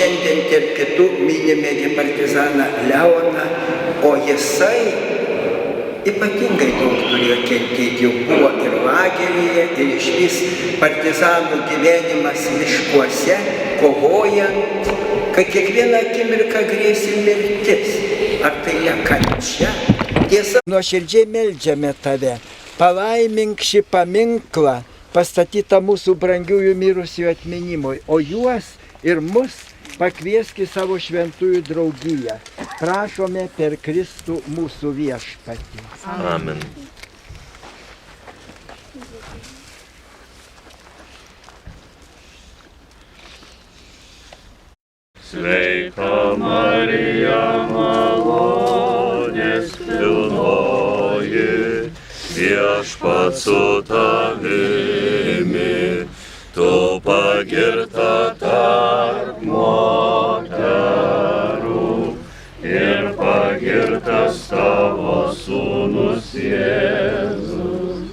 šiandien tarp kitų minime partizaną Leoną, o jisai ypatingai daug turėjo kentėti, jau buvo ir lageryje, ir išvis partizanų gyvenimas miškuose, kovojant, kai kiekvieną akimirką grėsė mirtis. Ar tai ne kančia? Tiesa, nuoširdžiai meldžiame tave, palaimink šį paminklą, pastatytą mūsų brangiųjų mirusiųjų atminimui, o juos ir mus pakvieski savo šventųjų draugiją. Prašome per Kristų mūsų viešpatį. Amen. Sveika Marija, malonės pilnoji, viešpats su tavimi, tu pagirta tarp moterų ir pagirtas tavo sūnus Jėzus.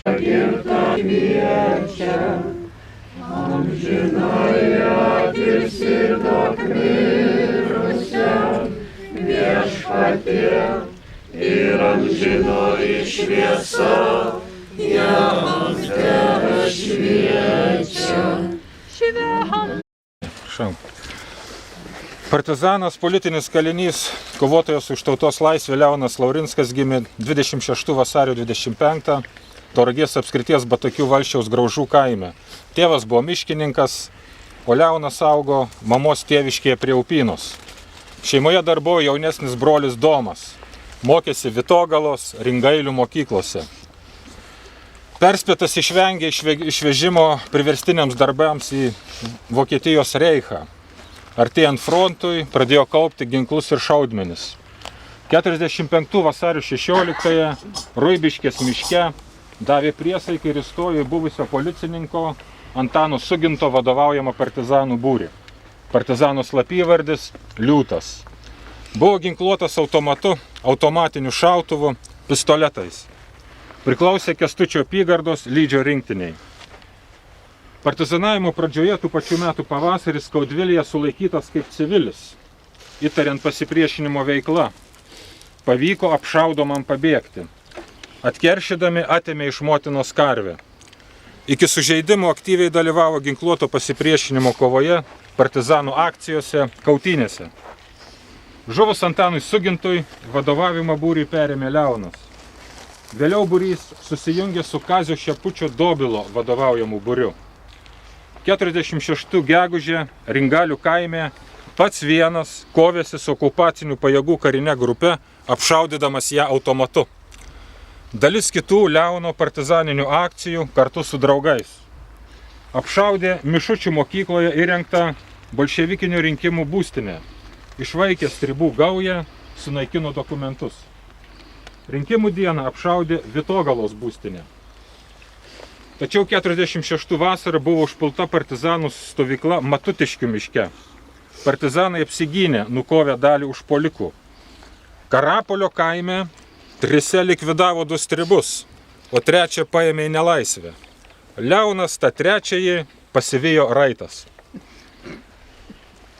Pagirta miečia, amžinąją ir daug mirusią, viešpatie ir amžinoji šviesa, jam tešviečia. Partizanas, politinis kalinys, kovotojas už tautos laisvę Leonas Laurinskas gimė 26 vasario 25 Tauragės apskrities Batakių valsčiaus Graužų kaime. Tėvas buvo miškininkas, o Leonas augo mamos tėviškėje prie Upynos. Šeimoje dar buvo jaunesnis brolis Domas. Mokėsi Vitogalos, Ringailių mokyklose. Perspėtas išvengė išvežimo priverstiniams darbams į Vokietijos Reichą. Artėjant frontui pradėjo kaupti ginklus ir šaudmenis. 45 vasario 16 Ruibiškės miške davė priesaiką ir įstojo į buvusio policininko Antano Suginto vadovaujamą partizanų būrį. Partizano slapyvardis Liūtas. Buvo ginkluotas automatu, automatiniu šautuvu, pistoletais. Priklausė Kęstučio apygardos Lydžio rinktiniai. Partizanavimo pradžioje tų pačių metų pavasarį Skaudvilyje sulaikytas kaip civilis, įtariant pasipriešinimo veikla. Pavyko apšaudomam pabėgti. Atkeršydami atėmė iš motinos karvę. Iki sužeidimo aktyviai dalyvavo ginkluoto pasipriešinimo kovoje, partizanų akcijose, kautynėse. Žuvus Antanui Sugintui vadovavimą būriui perėmė Leonas. Vėliau būrys susijungė su Kazio Šepučio Dobilo vadovaujamu būriu. 46 gegužę Ringalių kaime pats vienas kovėsi su okupacinių pajėgų karinė grupe, apšaudydamas ją automatu. Dalis kitų Leono partizaninių akcijų kartu su draugais. Apšaudė Mišučių mokykloje įrengtą bolševikinių rinkimų būstinę. Išvaikė stribų gaują, sunaikino dokumentus. Rinkimų dieną apšaudė Vitogalos būstinę. Tačiau 46 vasarą buvo užpulta partizanų stovykla Matutiškių miške. Partizanai apsigynė, nukovė dalį užpuolikų. Karapolio kaime 3 likvidavo 2 stribus, o 3 paėmė į nelaisvę. Leonas tą 3 pasivijo raitas.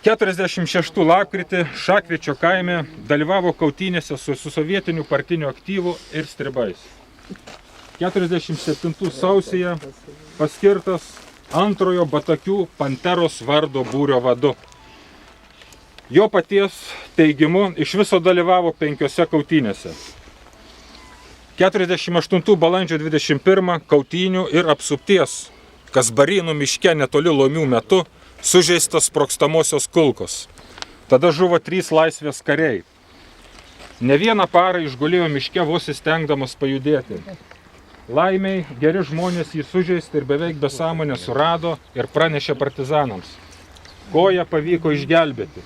46 lapkritį Šakviečio kaime dalyvavo kautynėse su sovietiniu partiniu aktyvu ir stribais. 47 sausyje paskirtas antrojo Batakių Panteros vardo būrio vadu. Jo paties teigimu iš viso dalyvavo 5 kautynėse. 48 balandžio 21 kautynių ir apsupties Kasbarynų miške netoli Lomių metu sužeistas sprogstamosios kulkos. Tada žuvo 3 laisvės kariai. Ne vieną parą išgulėjo miške vos įstengdamas pajudėti. Laimiai geri žmonės jį sužeistą ir beveik be sąmonės surado ir pranešė partizanams. Koją pavyko išgelbėti.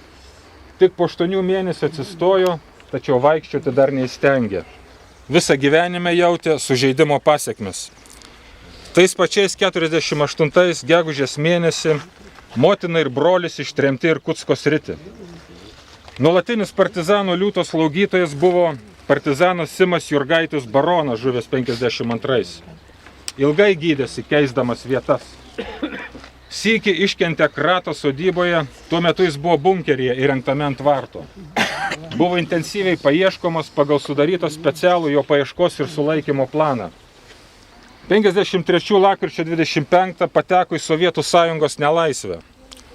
Tik po 8 mėnesių atsistojo, tačiau vaikščioti dar neįstengė. Visą gyvenimą jautė sužeidimo pasekmes. Tais pačiais 48 gegužės mėnesį motina ir brolis ištremti Irkutsko sritį. Nuolatinis partizanų Liūto slaugytojas buvo partizanas Simas Jurgaitis baronas, žuvęs 52. Ilgai gydėsi, keisdamas vietas. Sykį iškentė Krato sodyboje, tuo metu jis buvo bunkeryje įrengtame ant tvarto. Buvo intensyviai paieškomas pagal sudarytą specialų jo paieškos ir sulaikymo planą. 53 lapkričio 25 pateko į Sovietų Sąjungos nelaisvę.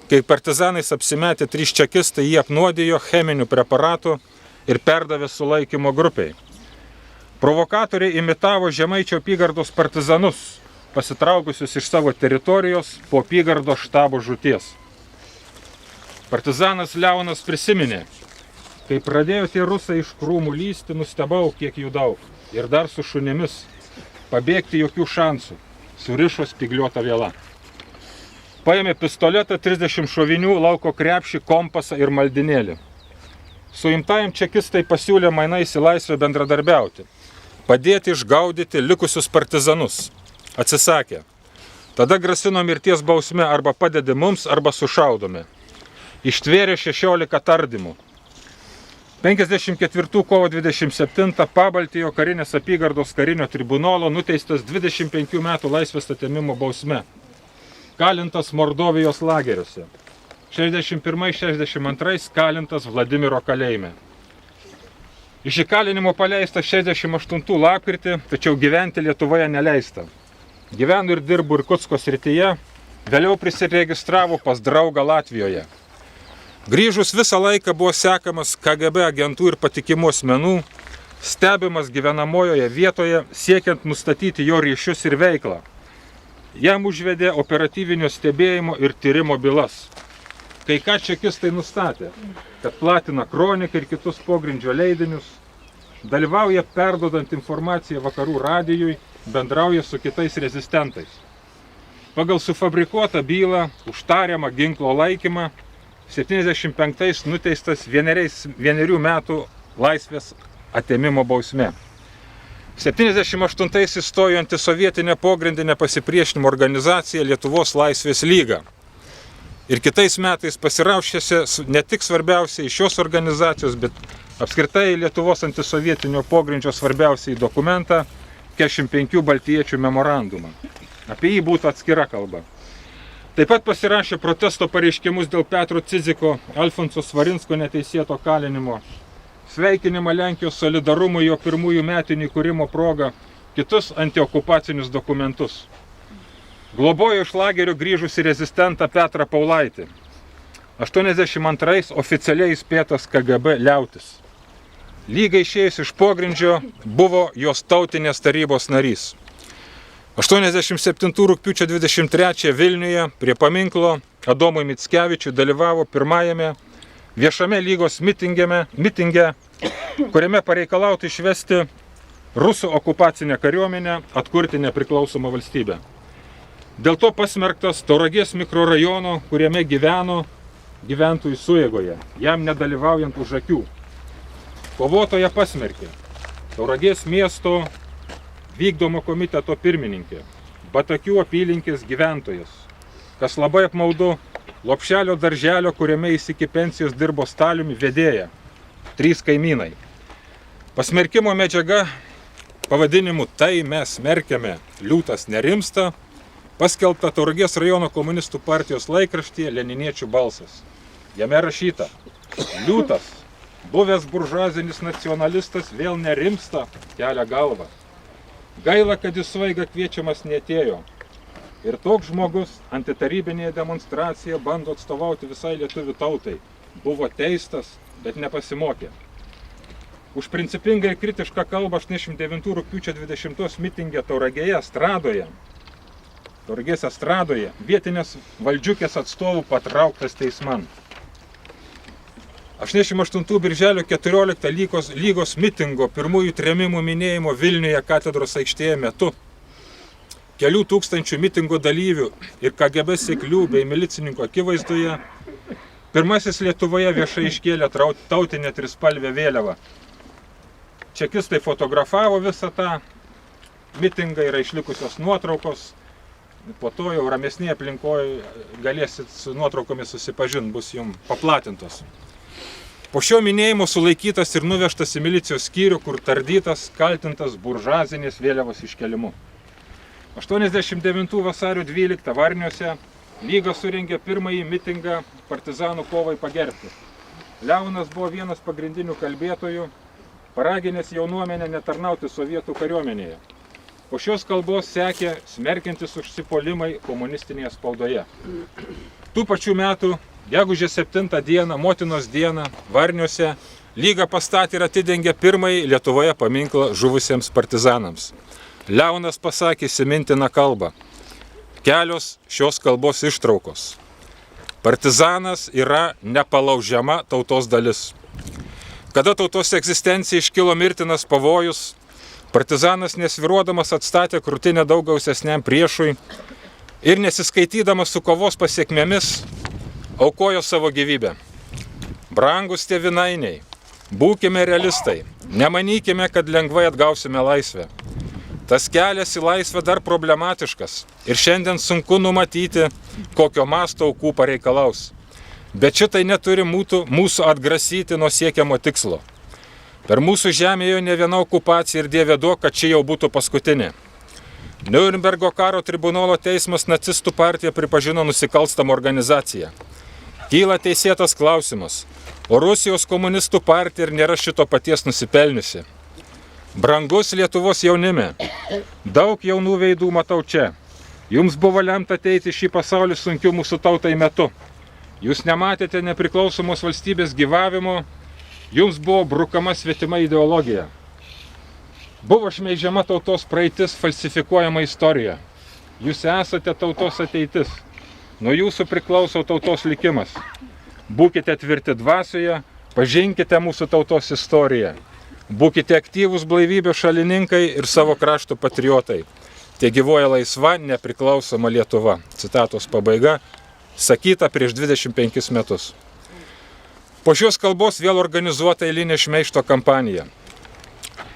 Kai partizanais apsimetė 3 čekistai, jį apnuodijo cheminių preparatų ir perdavė sulaikymo grupiai. Provokatoriai imitavo Žemaičio apygardos partizanus, pasitraukusius iš savo teritorijos po apygardos štabo žūties. Partizanas Leonas prisiminė: kai pradėjo tie rusai iš krūmų lysti, nustebau, kiek jų daug. Ir dar su šunimis. Pabėgti jokių šansų. Surišo spygliuota viela. Paėmė pistoletą, 30 šovinių, lauko krepšį, kompasą ir maldinėlį. Suimtajam čekistai pasiūlė mainais į laisvę bendradarbiauti. Padėti išgaudyti likusius partizanus. Atsisakė. Tada grasino mirties bausme: arba padedi mums, arba sušaudome. Ištvėrė 16 tardymų. 54 kovo 27 Pabaltijo karinės apygardos karinio tribunolo nuteistas 25 metų laisvės atėmimo bausme. Kalintas Mordovijos lageriuose. 61-62 kalintas Vladimiro kalėjime. Iš įkalinimo paleista 68 lapkritį, tačiau gyventi Lietuvoje neleista. Gyveno ir dirbo Irkutsko srityje, vėliau prisiregistravo pas draugą Latvijoje. Grįžus visą laiką buvo sekamas KGB agentų ir patikimų asmenų, stebimas gyvenamojoje vietoje, siekiant nustatyti jo ryšius ir veiklą. Jam užvedė operatyvinio stebėjimo ir tyrimo bylas. Kai ką čekistai nustatė, kad platina kroniką ir kitus pogrindžio leidinius, dalyvauja perdodant informaciją vakarų radijui, bendrauja su kitais rezistentais. Pagal sufabrikuotą bylą už tariamą ginklo laikymą 75 nuteistas 1 metų laisvės atėmimo bausme. 78 įstojo antisovietinė pogrindinė pasipriešinimo organizacija Lietuvos laisvės lyga. Ir kitais metais pasirašėsi ne tik svarbiausiai šios organizacijos, bet apskritai Lietuvos antisovietinio pogrindžio svarbiausiai dokumentą 45 baltijiečių memorandumą. Apie jį būtų atskira kalba. Taip pat pasirašė protesto pareiškimus dėl Petro Ciziko, Alfonso Svarinsko neteisėto kalinimo, sveikinimą Lenkijos solidarumui jo pirmųjų metinių įkūrimo proga, kitus antiokupacinius dokumentus. Globojo iš lagerio grįžusi rezistentą Petrą Paulaitį. 82 oficialiai įspėtas KGB liautis. Lygai išėjus iš pogrindžio buvo jos tautinės tarybos narys. 87 rugpjūčio 23 Vilniuje prie paminklo Adomui Mickevičiui dalyvavo pirmajame viešame lygos mitinge, kuriame pareikalautų išvesti rusų okupacinę kariuomenę, atkurti nepriklausomą valstybę. Dėl to pasmerktas Tauragės mikrorajono, kuriame gyveno gyventojų suėgoje, jam nedalyvaujant už akių. Kovotoją pasmerkė Tauragės miesto vykdomo komiteto pirmininkė, Batakių apylinkės gyventojas, kas labai apmaudu, Lopšelio darželio, kuriame jis iki pensijos dirbo staliumi, vedėja, 3 kaimynai. Pasmerkimo medžiaga pavadinimu "Tai mes smerkiame, liūtas nerimsta" paskelbta Tauragės rajono komunistų partijos laikraštyje Leniniečių balsas. Jame rašyta: liūtas, buvęs buržuazinis nacionalistas, vėl nerimsta, kelia galvą. Gaila, kad į sueigą kviečiamas neatėjo. Ir toks žmogus antitarybinėje demonstracijoje bando atstovauti visai lietuvių tautai. Buvo teistas, bet nepasimokė. Už principingą ir kritišką kalbą 89 rugpjūčio 20 mitinge Tauragėje estradoje vietinės valdžiukės atstovų patrauktas teisman. 88 birželio 14 lygos mitingo pirmųjų trėmimų minėjimo Vilniuje katedros aikštėje metu kelių tūkstančių mitingo dalyvių ir KGB seklių bei milicininkų akivaizdoje pirmasis Lietuvoje viešai iškėlė tautinę trispalvę vėliavą. Čekistai fotografavo visą tą mitingą, yra išlikusios nuotraukos. Po to jau ramesnėje aplinkoje galėsit su nuotraukomis susipažinti, bus jums paplatintos. Po šio minėjimo sulaikytas ir nuvežtas į milicijos skyrių, kur tardytas, kaltintas buržuazinės vėliavos iškelimu. 89 vasario 12 Varniuose Lyga surengė pirmąjį mitingą partizanų kovai pagerbti. Leonas buvo vienas pagrindinių kalbėtojų, paraginęs jaunuomenę netarnauti sovietų kariuomenėje. Po šios kalbos sekė smerkiantis užsipuolimai komunistinėje spaudoje. Tų pačių metų, gegužės 7 dieną, Motinos dieną, Varniuose, Lyga pastatė ir atidengė pirmąjį Lietuvoje paminklą žuvusiems partizanams. Leonas pasakė įsimintiną kalbą. Kelios šios kalbos ištraukos. Partizanas yra nepalaužiama tautos dalis. Kada tautos egzistencija iškilo mirtinas pavojus, partizanas nesviruodamas atstatė krūtinę daug gausesniam priešui ir nesiskaitydamas su kovos pasiekmėmis aukojo savo gyvybę. Brangus tėvynainiai, būkime realistai, nemanykime, kad lengvai atgausime laisvę. Tas kelias į laisvę dar problematiškas ir šiandien sunku numatyti, kokio masto aukų pareikalaus. Bet šitai neturi mūsų atgrasyti nuo siekiamo tikslo. Per mūsų žemėje ne viena okupacija ir Dieve duok, kad ši jau būtų paskutinė. Niurnbergo karo tribunolo teismas nacistų partiją pripažino nusikalstamą organizaciją. Kyla teisėtas klausimas, o Rusijos komunistų partija ir nėra šito paties nusipelniusi. Brangus Lietuvos jaunime, daug jaunų veidų matau čia. Jums buvo lemta ateiti šį pasaulį sunkiu mūsų tautai metu. Jūs nematėte nepriklausomos valstybės gyvavimo, jums buvo brukama svetima ideologija. Buvo šmeižiama tautos praeitis, falsifikuojama istorija. Jūs esate tautos ateitis. Nuo jūsų priklauso tautos likimas. Būkite tvirti dvasioje, pažinkite mūsų tautos istoriją. Būkite aktyvūs blaivybės šalininkai ir savo krašto patriotai. Te gyvoja laisva, nepriklausoma Lietuva. Citatos pabaiga, sakyta prieš 25 metus. Po šios kalbos vėl organizuota eilinė šmeižto kampanija.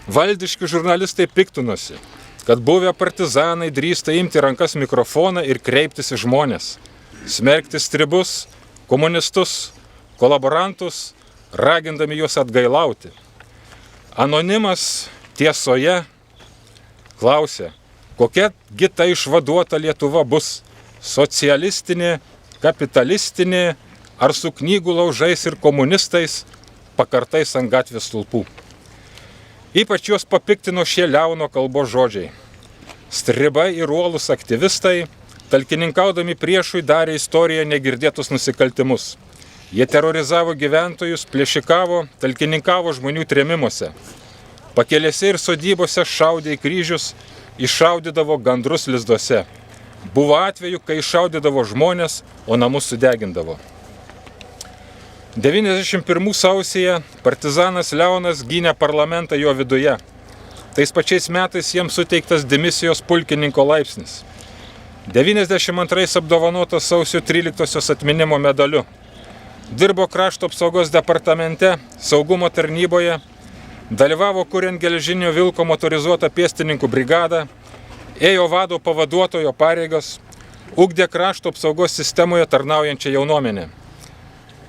Valdiški žurnalistai piktinosi, kad buvę partizanai drįsta imti rankas mikrofoną ir kreiptis į žmonės, smerkti stribus, komunistus, kolaborantus, ragindami juos atgailauti. Anonimas Tiesoje klausė, kokiagi ta išvaduota Lietuva bus – socialistinė, kapitalistinė ar su knygų laužais ir komunistais pakartais ant gatvės stulpų. Ypač juos papiktino šie Leono kalbos žodžiai. Stribai ir uolūs aktyvistai, talkininkaudami priešui, darė istoriją negirdėtus nusikaltimus. Jie terorizavo gyventojus, plėšikavo, talkininkavo žmonių trėmimuose. Pakelėse ir sodybose šaudė į kryžius, iššaudydavo gandrus lizduose. Buvo atveju, kai iššaudydavo žmonės, o namus sudegindavo. 91 sausyje partizanas Leonas gynė parlamentą jo viduje. Tais pačiais metais jiems suteiktas dimisijos pulkininko laipsnis. 92 apdovanotas sausio 13-osios atminimo medaliu. Dirbo krašto apsaugos departamente, saugumo tarnyboje, dalyvavo kuriant geležinio vilko motorizuotą pėstininkų brigadą, ėjo vado pavaduotojo pareigas, ugdė krašto apsaugos sistemoje tarnaujančią jaunuomenę.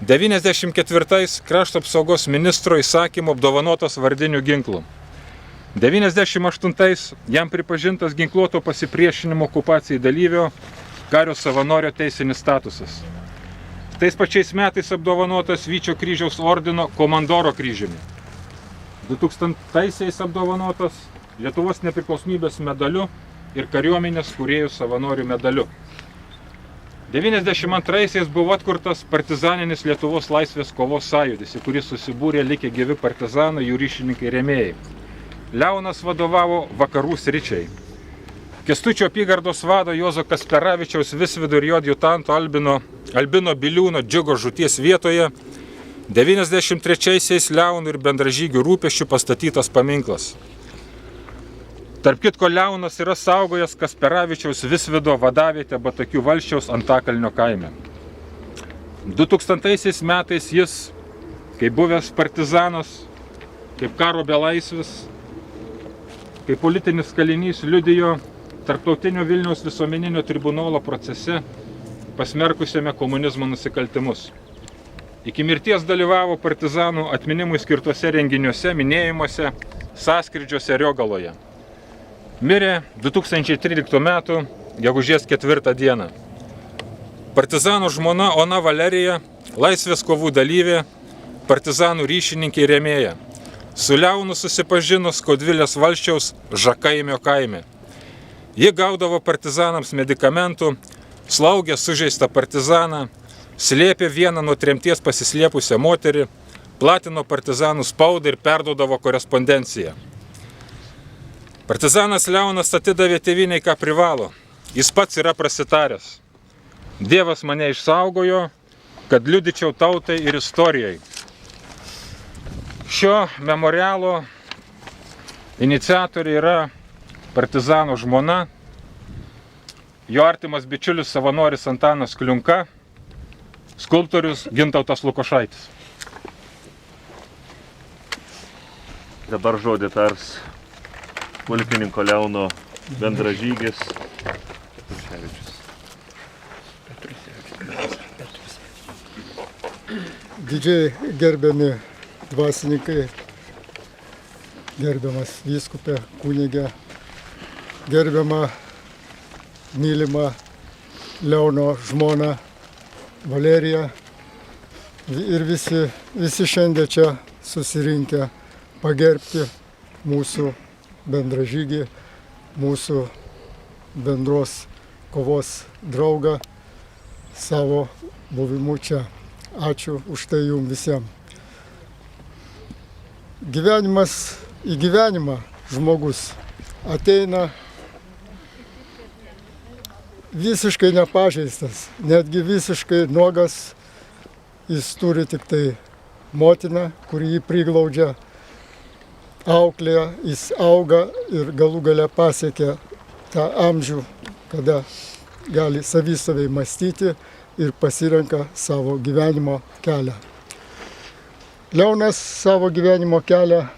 94 krašto apsaugos ministro įsakymu apdovanotas vardiniu ginklu. 98 jam pripažintas ginkluoto pasipriešinimo okupacijai dalyvio kario savanorio teisinis statusas. Tais pačiais metais apdovanotas Vyčio kryžiaus ordino komandoro kryžiumi. 2000-aisiais apdovanotas Lietuvos nepriklausomybės medaliu ir kariuomenės kūrėjų savanorių medaliu. 92-aisiais buvo atkurtas partizaninis Lietuvos laisvės kovos sąjūdis, į kurį susibūrė likę gyvi partizanai, jų ryšininkai rėmėjai. Leonas vadovavo vakarų sričiai. Kęstučio apygardos vado Juozo Kasperavičiaus Visvydo ir jo adjutanto Albino Biliūno Džiugo žūties vietoje 93-aisiais Leonų ir bendražygių rūpesčių pastatytas paminklas. Tarp kitko, Leonas yra saugojęs Kasperavičiaus Visvydo vadavietę Batakių valsčiaus Antakalnio kaime. 2000 metais jis, kaip buvęs partizanas, kaip karo belaisvis, kaip politinis kalinys liudijo Tarptautinio Vilniaus visuomeninio tribunolo procese pasmerkusiame komunizmo nusikaltimus. Iki mirties dalyvavo partizanų atminimui skirtuose renginiuose, minėjimuose, sąskrydžiuose Riogaloje. Mirė 2013 metų gegužės 4 dieną. Partizano žmona Ona Valerija, laisvės kovų dalyvė, partizanų ryšininkė ir rėmėja. Su Leonu susipažino Skaudvilės valsčiaus Žakaimio kaime. Ji gaudavo partizanams medikamentų, slaugė sužeistą partizaną, slėpė vieną nuo tremties pasislėpusią moterį, platino partizanų spaudą ir perduodavo korespondenciją. Partizanas Leonas atidavė tėvynei, ką privalo. Jis pats yra prasitaręs. Dievas mane išsaugojo, kad liudyčiau tautai ir istorijai. Šio memorialo iniciatoriai yra partizano žmona, jo artimas bičiulis savanoris Antanas Kliunka, skulptorius Gintautas Lukošaitis. Dabar žodį tars pulkininko Leono bendražygis Petrusevičius. Didžiai gerbiami dvasininkai, gerbiamas vyskupė, kunigė, gerbiama mylima Leono žmona Valerija ir visi šiandien čia susirinkę pagerbti mūsų bendražygį, mūsų bendros kovos draugą savo buvimu čia. Ačiū už tai jums visiems. Į gyvenimą žmogus ateina visiškai nepažeistas, netgi visiškai nuogas. Jis turi tik tai motiną, kuri jį priglaudžia, auklėja, jis auga ir galų gale pasiekia tą amžių, kada gali savisaviai mąstyti ir pasirenka savo gyvenimo kelią. Leonas savo gyvenimo kelią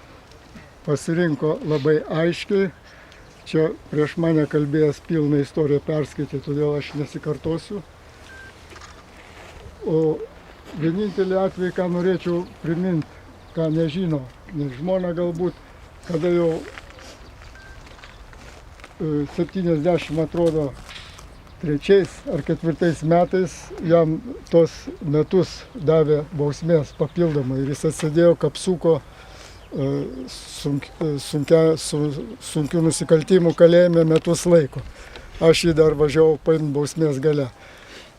pasirinko labai aiškiai. Čia prieš mane kalbėjęs pilną istoriją perskaitė, todėl aš nesikartosiu. O vienintelį atvejį, ką norėčiau priminti, ką nežino, nes žmona galbūt, kada jau 70 atrodo 3 ar 4 metais jam tos metus davė bausmės papildomai ir jis atsėdėjo kapsuko sunkių nusikaltimų kalėjime metus laiko. Aš jį dar važiavau paimti bausmės gale.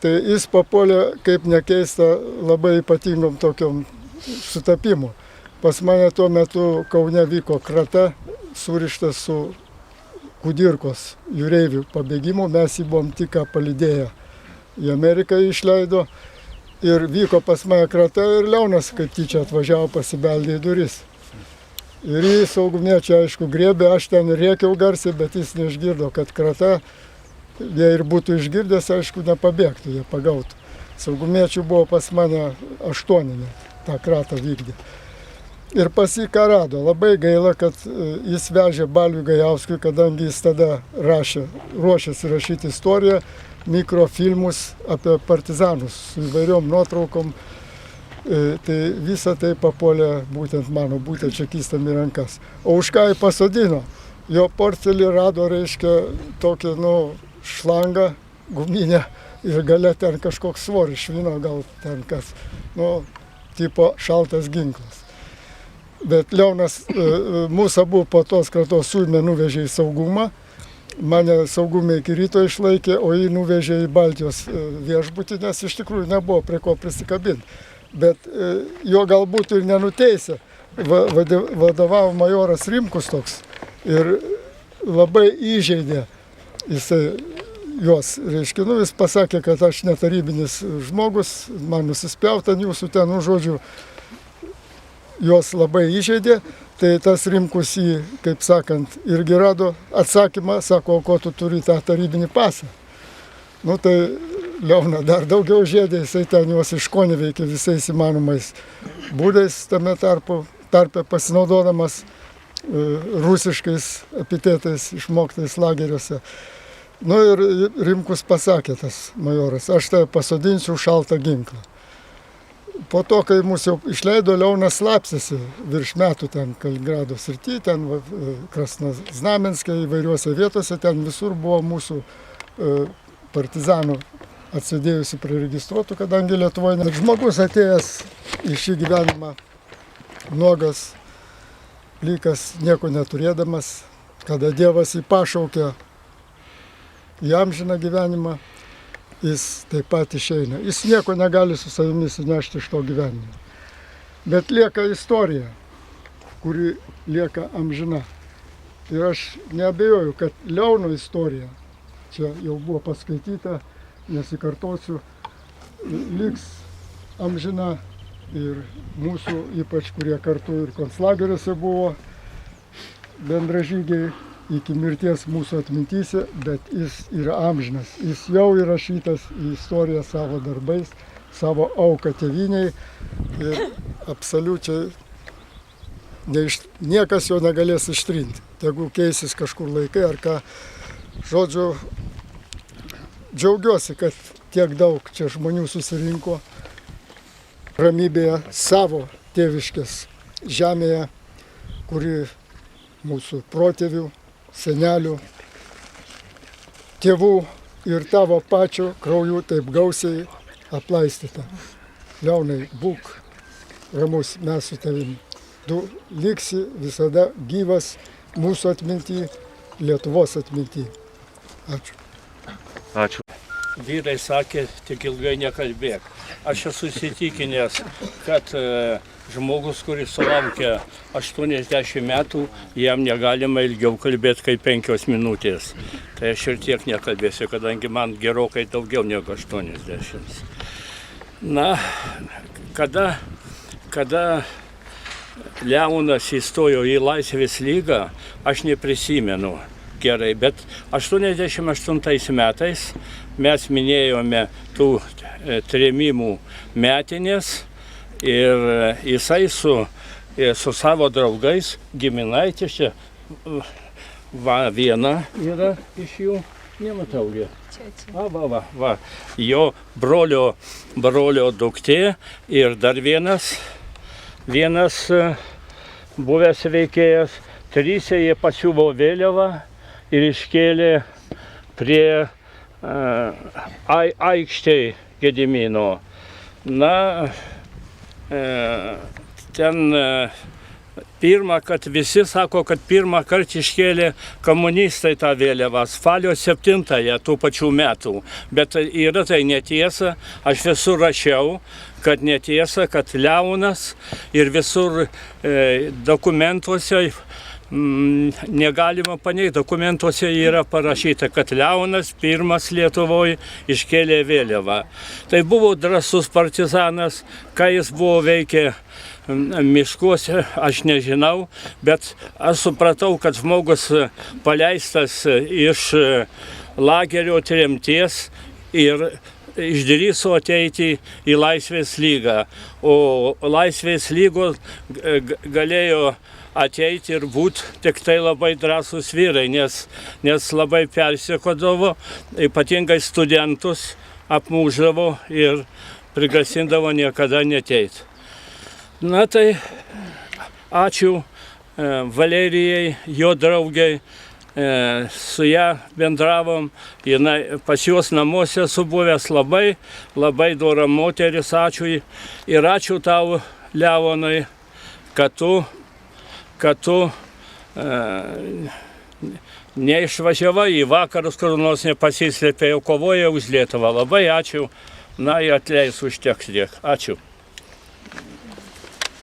Tai jis papuolė, kaip nekeista, labai ypatingom tokiom sutapimu. Pas mane tuo metu Kaune vyko krata, surišta su Kudirkos jūreivių pabėgimu. Mes jį buvom tik palydėję. Į Ameriką išleido ir vyko pas mane krata ir Leonas kaip tyčia atvažiavo, pasibeldė į duris. Ir jį saugumiečiai, aišku, griebė, aš ten rėkiau garsiai, bet jis neišgirdo, kad krata, jie ir būtų išgirdęs, aišku, nepabėgtų, jie pagautų. Saugumiečių buvo pas mane 8 tą kratą vykdė. Ir pas jį ką rado. Labai gaila, kad jis vežė Baliui Gajauskui, kadangi jis tada ruošėsi rašyti istoriją, mikrofilmus apie partizanus su įvairiom nuotraukom. Tai visa tai papuolė būtent mano, būtent čekistam į rankas. O už ką jį pasodino? Jo portfelį rado, reiškia, tokį, šlangą guminę ir gale ten kažkoks svoris švino, gal ten kas, tipo šaltas ginklas. Bet Leonas mūsų abu po tos kratos suėmė, nuvežė į saugumą. Mane saugume iki ryto išlaikė, o jį nuvežė į Baltijos viešbutį, nes iš tikrųjų nebuvo prie ko prisikabinti. Bet jo galbūt ir nenuteisė. Vadovavo majoras Rimkus toks ir labai įžeidė jisai juos. Reiškia, jis pasakė, kad aš netarybinis žmogus, man nusispjauta jūsų ten, žodžiu, juos labai įžeidė. Tai tas Rimkus jį, kaip sakant, irgi rado atsakymą, sako, o ko tu turi tą tarybinį pasą. Tai Leoną dar daugiau žėdė, jisai ten juos iškoneveikė visais įmanomais būdais, tame tarpe pasinaudodamas rusiškais epitetais išmoktais lageriuose. Ir Rimkus pasakė, tas majoras, aš tai pasodinsiu šaltą ginklą. Po to, kai mus jau išleido, Leonas slapstėsi virš metų ten Kaliningrado srity, ten Krasnoznamenske, įvairiuose vietose, ten visur buvo mūsų partizanų atsidėjusi prie registruotų, kadangi Lietuvoje žmogus atėjęs į šį gyvenimą nuogas, plikas, nieko neturėdamas, kada Dievas jį pašaukia į amžiną gyvenimą, jis taip pat išeina. Jis nieko negali su savimi įnešti iš to gyvenimo. Bet lieka istorija, kuri lieka amžina. Ir aš neabejoju, kad Leono istorija, čia jau buvo paskaityta, nesikartosiu, liks amžina ir mūsų, ypač kurie kartu ir konclageriuose buvo bendražygiai, iki mirties mūsų atmintyse, bet jis yra amžinas. Jis jau įrašytas į istoriją savo darbais, savo auką tėvynei ir absoliučiai niekas jo negalės ištrinti. Tegu keisis kažkur laikai ar ką. Žodžiu, džiaugiuosi, kad tiek daug čia žmonių susirinko ramybėje savo tėviškės žemėje, kuri mūsų protėvių, senelių, tėvų ir tavo pačio krauju taip gausiai aplaistyta. Leonai, būk ramus, mes su tavimi. Tu liksi visada gyvas mūsų atminty, Lietuvos atminty. Ačiū. Ačiū. Vyrai sakė, tik ilgai nekalbėk. Aš esu įsitikinęs, kad žmogus, kuris sulaukia 80 metų, jam negalima ilgiau kalbėti kaip 5 minutės. Tai aš ir tiek nekalbėsiu, kadangi man gerokai daugiau negu 80. Na, kada Leonas įstojo į Laisvės lygą, aš neprisimenu gerai, bet 88 metais mes minėjome tų trėmimų metinės ir jisai su savo draugais, giminaitis, čia viena yra iš jų, nematau jie. Jo brolio duktė ir dar vienas buvęs veikėjas, tryse jie pasiuvo vėliavą ir iškėlė prie aikštėj Gedimino. Na, ten visi sako, kad pirmą kartą iškėlė komunistai tą vėliavą, spalio 7-ąją tų pačių metų. Bet yra tai netiesa, aš visur rašiau, kad netiesa, kad Leonas ir visur dokumentuose, negalima paneigti, dokumentuose yra parašyta, kad Leonas pirmas Lietuvoje iškėlė vėliavą. Tai buvo drąsus partizanas, ką jis buvo veikę miškuose, aš nežinau, bet aš supratau, kad žmogus paleistas iš lagerio tremties ir išdrįso ateiti į Laisvės lygą. O Laisvės lygos galėjo ateiti ir būti tik tai labai drąsūs vyrai, nes labai persekodavo, ypatingai studentus apmūždavo ir prigrasindavo niekada neteiti. Na tai ačiū Valerijai, jo draugiai, su ją bendravom, pas juos namuose esu buvęs, labai dora moteris, ačiū. Ir ačiū tau, Leonai, kad tu neišvažiavai į vakarus, kur nors nepasislėpė, jau kovoja už Lietuvą. Labai ačiū, na ir atleis užteks tiek. Ačiū.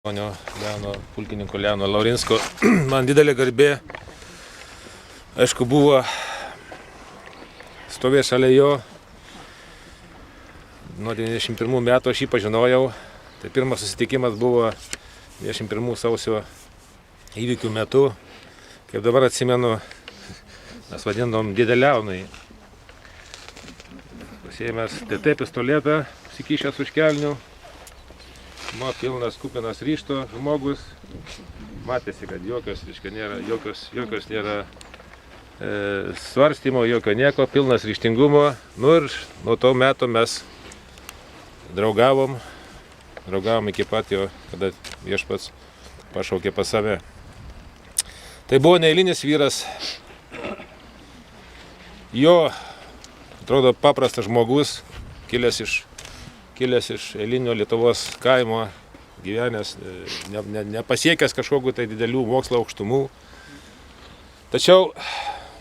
Pulkininko Leono Laurinsko. Man didelė garbė, aišku, buvo stovėti šalia jo. Nuo 91 metų aš jį pažinojau. Tai pirmas susitikimas buvo 21 sausio įvykių metu. Kaip dabar atsimenu, mes vadindom Dėdę Leonui. Pasiėmęs TT pistoletą, apsikišęs už kelnių. Pilnas, kupinas ryžto žmogus. Matėsi, kad jokios nėra svarstymo, jokio nieko, pilnas ryžtingumo. Nu ir nuo to meto mes draugavom iki pat jo, kada viešpats pašaukė pas save. Tai buvo neeilinis vyras. Jo, atrodo, paprastas žmogus, kilęs iš eilinio Lietuvos kaimo, gyvenęs, nepasiekęs kažkokių tai didelių mokslo aukštumų. Tačiau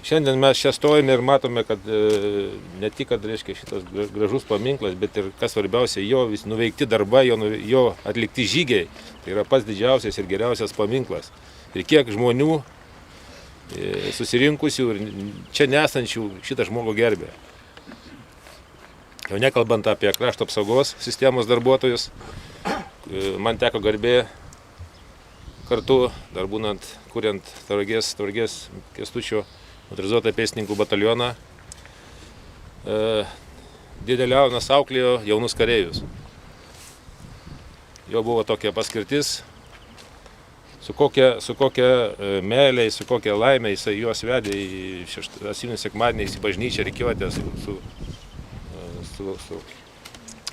šiandien mes čia stojame ir matome, kad ne tik, kad reiškia šitas gražus paminklas, bet ir kas svarbiausia, jo vis nuveikti darbai, jo atlikti žygiai. Tai yra pats didžiausias ir geriausias paminklas. Ir kiek žmonių susirinkusių ir čia nesančių šitą žmogų gerbė. Jau nekalbant apie krašto apsaugos sistemos darbuotojus, man teko garbė kartu, dar būnant, kuriant Tauragės Kęstučio motorizuotą pėstininkų batalioną, Dėdė Leonas auklėjo jaunus kareivius. Jo buvo tokia paskirtis, su kokia meilė, su kokia laimė jisai juos vedė į Asynų sekmadieniais į bažnyčią rikiuotę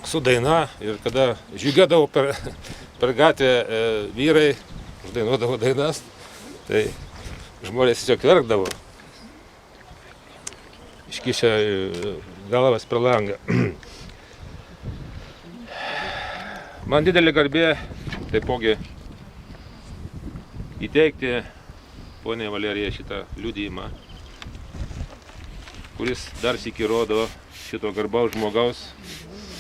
su daina. Ir kada žygiuodavo per gatvę vyrai, uždainuodavo dainas, tai žmonės tiesiog verkdavo, iškišę galvas per langą. Man didelė garbė taipogi įteikti poniai Valerijai šitą liudijimą, kuris dar sykį rodo šito garbaus žmogaus,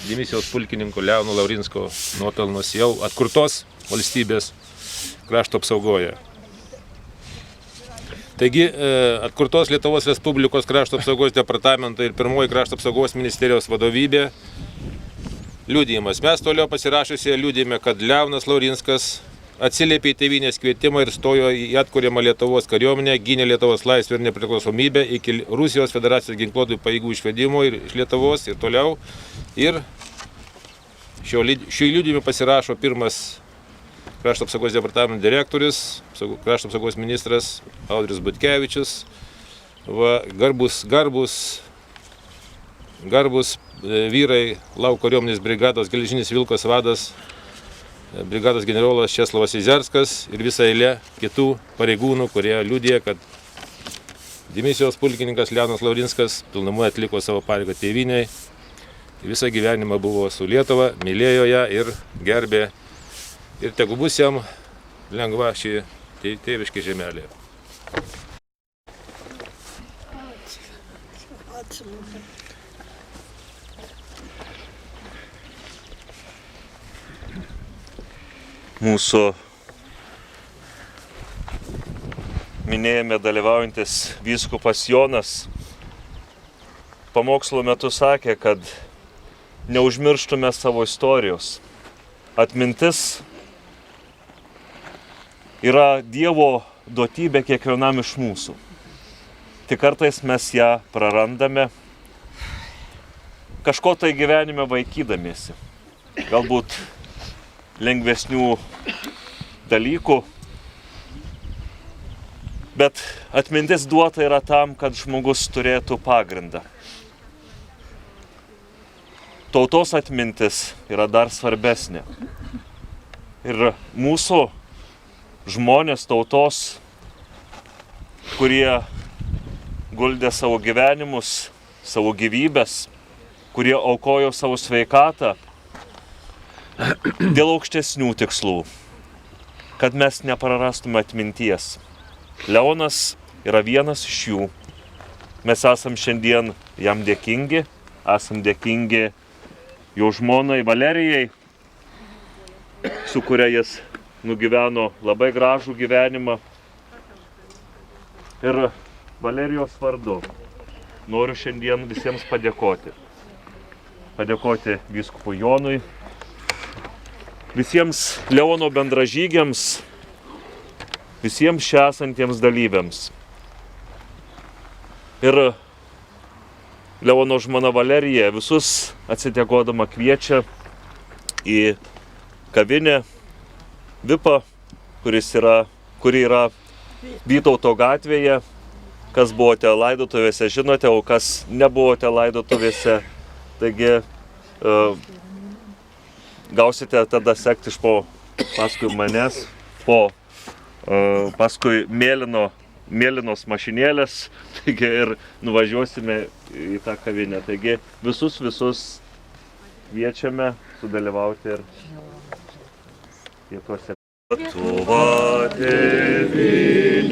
dimisijos pulkininko Leono Laurinsko nuopelnus jau atkurtos valstybės krašto apsaugoje. Taigi, atkurtos Lietuvos Respublikos krašto apsaugos departamento ir pirmoji krašto apsaugos ministerijos vadovybė liudijimas. Mes toliau pasirašusie liudijime, kad Leonas Laurinskas atsiliepė į tėvynės kvietimą ir stojo į atkuriamą Lietuvos kariuomenę, gynė Lietuvos laisvę ir nepriklausomybę iki Rusijos federacijos ginkluotųjų pajėgų išvedimo iš Lietuvos ir toliau. Ir šių liudijimų pasirašo pirmas krašto apsaugos departamento direktorius, krašto apsaugos ministras Audrius Butkevičius, garbus vyrai Lauko kariuomenės brigados Geležinis Vilkas vadas, brigados generolas Česlovas Izerskas ir visa eilė kitų pareigūnų, kurie liudija, kad dimisijos pulkininkas Leonas Laurinskas pilnumoj atliko savo pareigą tėvynei. Visą gyvenimą buvo su Lietuva, mylėjo ją ir gerbė. Ir tegu bus jam lengva ši tėviška žemelė. Mūsų minėjime dalyvaujantis vyskupas Jonas pamokslo metu sakė, kad neužmirštume savo istorijos. Atmintis yra Dievo duotybė kiekvienam iš mūsų. Tik kartais mes ją prarandame, kažko tai gyvenime vaikydamiesi. Galbūt lengvesnių dalykų, bet atmintis duota yra tam, kad žmogus turėtų pagrindą. Tautos atmintis yra dar svarbesnė. Ir mūsų žmonės tautos, kurie guldė savo gyvenimus, savo gyvybės, kurie aukojo savo sveikatą dėl aukštesnių tikslų, kad mes neprarastume atminties. Leonas yra vienas iš jų. Mes esam šiandien jam dėkingi, esam dėkingi jo žmonai Valerijai, su kuria jis nugyveno labai gražų gyvenimą. Ir Valerijos vardu noriu šiandien visiems padėkoti. Padėkoti vyskupui Jonui, visiems Leono bendražygiams, visiems čia esantiems dalyviams. Ir Leono žmona Valerija visus atsidėkodama kviečia į kavinę Vipa, kuri yra Vytauto gatvėje. Kas buvote laidotuvėse, žinote, o kas nebuvote laidotuvėse. Taigi gausite tada sekti paskui manęs, paskui mėlynos mašinėlės, taigi ir nuvažiuosime į tą kavinę. Taigi visus kviečiame sudalyvauti ir pietuose. Lietuva tėvynė.